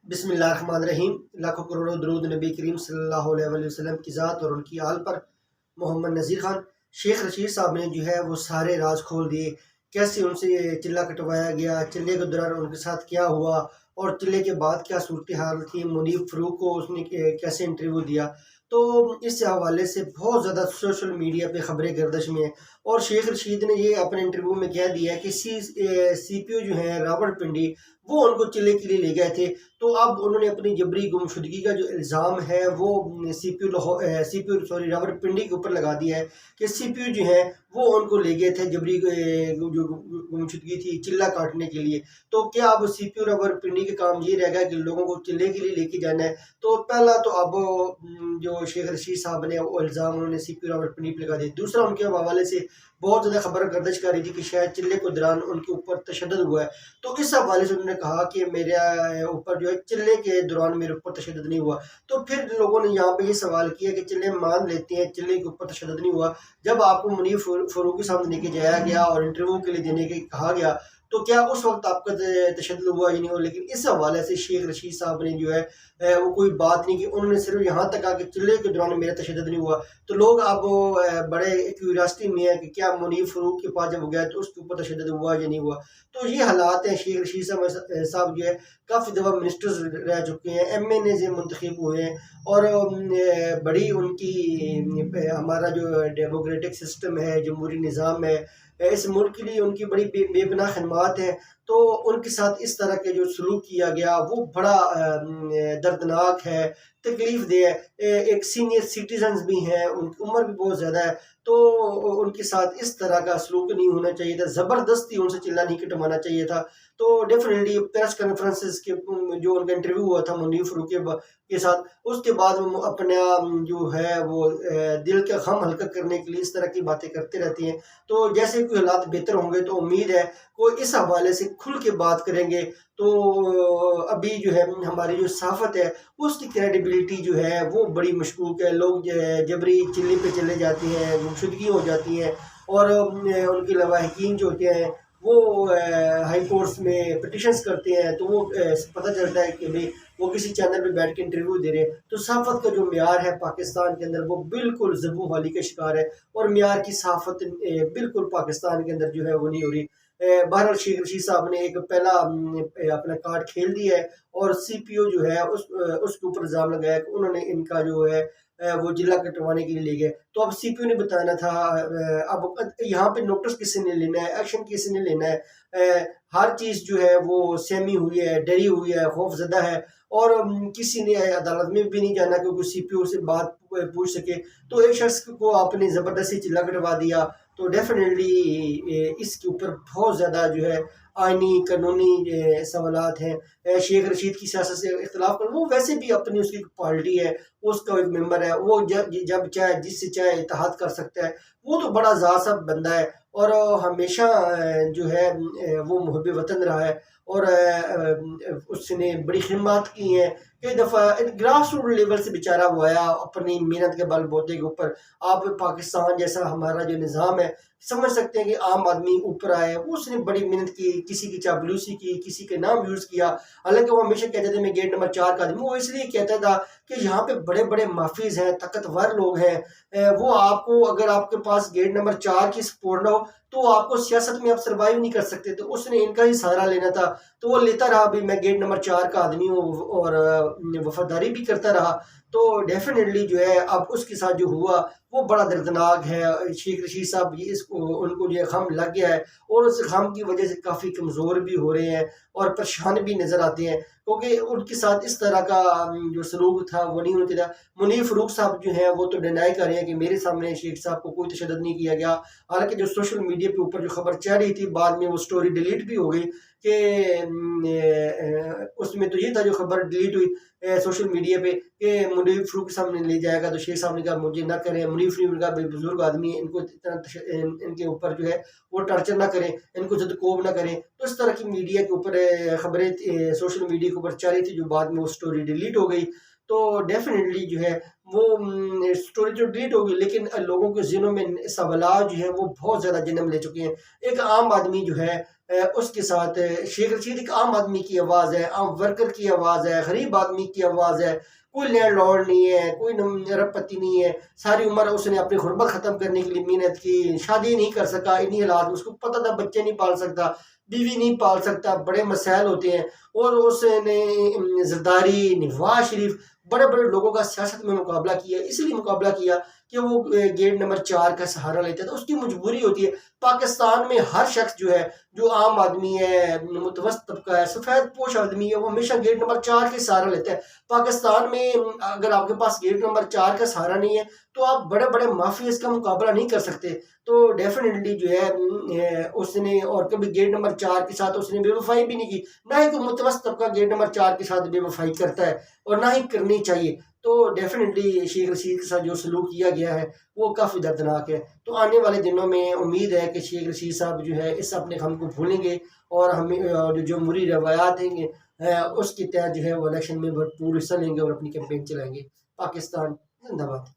बिस्मिल्लाहिर्रहमानिर्रहीम। लाखों करोड़ों दरूद नबी करीम सल्लल्लाहु अलैहि वसल्लम की ज़ात और उनकी आल पर। मोहम्मद नज़ीर खान शेख रशीद साहब ने जो है वो सारे राज खोल दिए। कैसे उनसे चिल्ला कटवाया गया, चिल्ले के दौरान उनके साथ क्या हुआ और चिल्ले के बाद क्या सूरत हाल थी, मुनीब फ़रूक को उसने कैसे इंटरव्यू दिया। तो इस हवाले से बहुत ज़्यादा सोशल मीडिया पे ख़बरें गर्दिश में है। और शेख रशीद ने ये अपने इंटरव्यू में कह दिया कि CPO जो है रावलपिंडी, वो उनको चिल्ले के लिए ले गए थे। तो अब उन्होंने अपनी जबरी गुमशुदगी का जो इल्ज़ाम है वो सीपीयू सॉरी रावलपिंडी के ऊपर लगा दिया है कि सीपीयू जो है वो उनको ले गए थे जबरी जो गुमशुदगी थी चिल्ला काटने के लिए। तो क्या अब सीपीयू रावलपिंडी का काम ये रहेगा कि लोगों को चिल्ले के लिए लेके जाना है? तो पहला तो अब जो शेख रशीद साहब ने वो इल्ज़ाम उन्होंने सीपीयू रावलपिंडी पर लगा दिया। दूसरा, उनके हवाले से बहुत ज़्यादा खबर गर्दिश कर रही थी कि शायद चिल्ले के दौरान उनके ऊपर तशद्दुद हुआ है। तो इस हवाले से उन्होंने कहा कि मेरे ऊपर जो है चिल्ले के दौरान मेरे ऊपर तशद्दुद नहीं हुआ। तो फिर लोगों ने यहाँ पे ये सवाल किया कि चिल्ले मान लेते हैं चिल्ले के ऊपर तशद्दुद नहीं हुआ, जब आपको मुनीब फ़रूक के सामने लेके जाया गया और इंटरव्यू के लिए देने के कहा गया, तो क्या उस वक्त आपका तशद्दुद हुआ या नहीं हुआ? लेकिन इस हवाले से शेख रशीद साहब ने जो है वो कोई बात नहीं की। उन्होंने सिर्फ यहाँ तक कहा कि चिल्ले के दौरान मेरा तशद्दुद नहीं हुआ। तो लोग अब बड़े क्यूरियोसिटी में है कि क्या मुनीब फ़रूक के पास जब वो गया तो उसके ऊपर तशद्दुद हुआ या नहीं हुआ। तो ये हालात हैं। शेख रशीद साहब जो है काफ़ी दफ़ा मिनिस्टर्स रह चुके हैं, MNA से मुंतखब हुए हैं और बड़ी उनकी हमारा जो डेमोक्रेटिक सिस्टम है, जमहूरी निज़ाम है, इस मुल्क के लिए उनकी बड़ी बेपनाह खिदमत है। तो उनके साथ इस तरह के जो सलूक किया गया वो बड़ा दर्दनाक है, तकलीफ दे है। एक सीनियर सिटीजन्स भी हैं, उनकी उम्र भी बहुत ज़्यादा है, तो उनके साथ इस तरह का सलूक नहीं होना चाहिए था। ज़बरदस्ती उनसे चिल्ला नहीं कटवाना चाहिए था। तो डेफिनेटली प्रेस कॉन्फ्रेंसेस के जो उनका इंटरव्यू हुआ था मुनीब फ़रूक के साथ, उसके बाद वो अपना जो है वो दिल का गम हल्का करने के लिए इस तरह की बातें करते रहती हैं। तो जैसे कोई हालात बेहतर होंगे तो उम्मीद है वो इस हवाले से खुल के बात करेंगे। तो अभी जो है हमारी जो सहाफ़त है उसकी क्रेडिबिलिटी जो है वो बड़ी मशकूक है। लोग जो है जबरी चिल्ले पे चले जाते हैं, गुमशुदगी हो जाती है और उनके लवाहिकीन जो होते हैं वो हाई कोर्ट्स में पिटिशंस करते हैं। तो वो पता चलता है कि भाई वो किसी चैनल पे बैठ के इंटरव्यू दे रहे हैं। तो सहाफ़त का जो म्यार है पाकिस्तान के अंदर वो बिल्कुल ज़ब्बू वाली का शिकार है और म्यार की सहाफ़त बिल्कुल पाकिस्तान के अंदर जो है वो नहीं हो रही। बहरहाल शेख रशीद साहब ने एक पहला अपना कार्ड खेल दिया है और CPO जो है उसके ऊपर इल्ज़ाम लगाया कि उन्होंने इनका जो है वो जिला कटवाने के लिए ले गए। तो अब CPO ने बताना था। अब यहाँ पे नोटिस किसी ने लेना है, एक्शन किसी ने लेना है। हर चीज़ जो है वो सहमी हुई है, डरी हुई है, खौफज़दा है और किसी ने अदालत में भी नहीं जाना क्योंकि CPO से बात पूछ सके। तो एक शख्स को आपने ज़बरदस्ती चिल्ला कटवा दिया, तो डेफिनेटली इसके ऊपर बहुत ज़्यादा जो है आइनी कानूनी सवालात हैं। शेख रशीद की सियासत से इख्तलाफ कर, वो वैसे भी अपनी उसकी पार्टी है, उसका एक मेंबर है, वो जब चाहे जिससे चाहे इत्तेहाद कर सकता है। वो तो बड़ा ज़ात बंदा है और हमेशा जो है वो मुहब्बे वतन रहा है और उसने बड़ी खिदमत की हैं। कई दफ़ा ग्रास रूट लेवल से बेचारा वो आया अपनी मेहनत के बलबूते के ऊपर। आप पाकिस्तान जैसा हमारा जो निज़ाम है, समझ सकते हैं कि आम आदमी ऊपर आया, उसने बड़ी मेहनत की, किसी की चापलूसी की, किसी के नाम यूज़ किया। हालांकि वो हमेशा कहते थे मैं गेट नंबर 4 का आदमी, वो इसलिए कहता था कि यहाँ पे बड़े बड़े माफिज हैं, ताकतवर लोग हैं। वो आपको अगर आपके पास गेट नंबर 4 की सपोर्ट ना हो तो आपको सियासत में आप सर्वाइव नहीं कर सकते। तो उसने इनका ही सहारा लेना था, तो वो लेता रहा भी मैं गेट नंबर 4 का आदमी हूँ और वफादारी भी करता रहा। तो डेफिनेटली जो है अब उसके साथ जो हुआ वो बड़ा दर्दनाक है। शेख रशीद साहब ये इसको उनको जो गम लग गया है और उस गम की वजह से काफ़ी कमज़ोर भी हो रहे हैं और परेशान भी नज़र आते हैं क्योंकि उनके साथ इस तरह का जो सलूक था वो नहीं होना चाहिए था। मुनीब फ़रूक साहब जो हैं वो तो डिनाई कर रहे हैं कि मेरे सामने शेख साहब को कोई तशद्दुद नहीं किया गया। हालांकि जो सोशल मीडिया पे ऊपर जो खबर चल रही थी बाद में वो स्टोरी डिलीट भी हो गई कि उसमें तो ये था जो खबर डिलीट हुई सोशल मीडिया पे कि मुनीब फ़रूक के सामने ले जाएगा। तो शेख साहब ने कहा मुझे ना करें, मुनीब फ़रूक का बुजुर्ग आदमी है, इनको इतना इनके ऊपर जो है वो टर्चर ना करें, इनको ज़दकोब ना करें। तो इस तरह की मीडिया के ऊपर खबरें सोशल मीडिया के ऊपर चल रही थी जो बाद में वो स्टोरी डिलीट हो गई। तो डेफिनेटली जो है वो स्टोरी तो डिलीट हो गई लेकिन लोगों के ज़हनों में सवालात जो है वो बहुत ज़्यादा जन्म ले चुके हैं। एक आम आदमी जो है उसके साथ शेख रशीद एक आम आदमी की आवाज़ है, आम वर्कर की आवाज़ है, गरीब आदमी की आवाज़ है। कोई लैंड लॉर्ड नहीं है, कोई अरबपति नहीं है। सारी उम्र उसने अपनी गुर्बत ख़त्म करने के लिए मेहनत की, शादी नहीं कर सका इन्हीं हालात में। उसको पता था बच्चे नहीं पाल सकता, बीवी नहीं पाल सकता, बड़े मसाइल होते हैं। और उसने जरदारी, नवाज शरीफ, बड़े बड़े लोगों का सियासत में मुकाबला किया। इसलिए मुकाबला किया कि वो गेट नंबर 4 का सहारा लेता था। उसकी मजबूरी होती है। पाकिस्तान में हर शख्स जो है, जो आम आदमी है, मुतवस्सित तबका है, सफ़ेद पोश आदमी है, वो हमेशा गेट नंबर 4 के सहारा लेता है। पाकिस्तान में अगर आपके पास गेट नंबर 4 का सहारा नहीं है तो आप बड़े बड़े माफियाज का मुकाबला नहीं कर सकते। तो डेफिनेटली जो है उसने, और कभी गेट नंबर 4 के साथ उसने बेवफाई भी नहीं की। ना ही कोई मुतवस्सित तबका गेट नंबर 4 के साथ बेवफाई करता है, और ना ही करनी चाहिए। तो डेफिनेटली शेख रशीद के साथ जो सलूक किया गया है वो काफ़ी दर्दनाक है। तो आने वाले दिनों में उम्मीद है कि शेख रशीद साहब जो है इस अपने गम को भूलेंगे, और हमें और जो मुरी रवायात देंगे उसके तहत जो है वो इलेक्शन में भरपूर हिस्सा लेंगे और अपनी कैंपेन चलाएंगे। पाकिस्तान जिंदाबाद।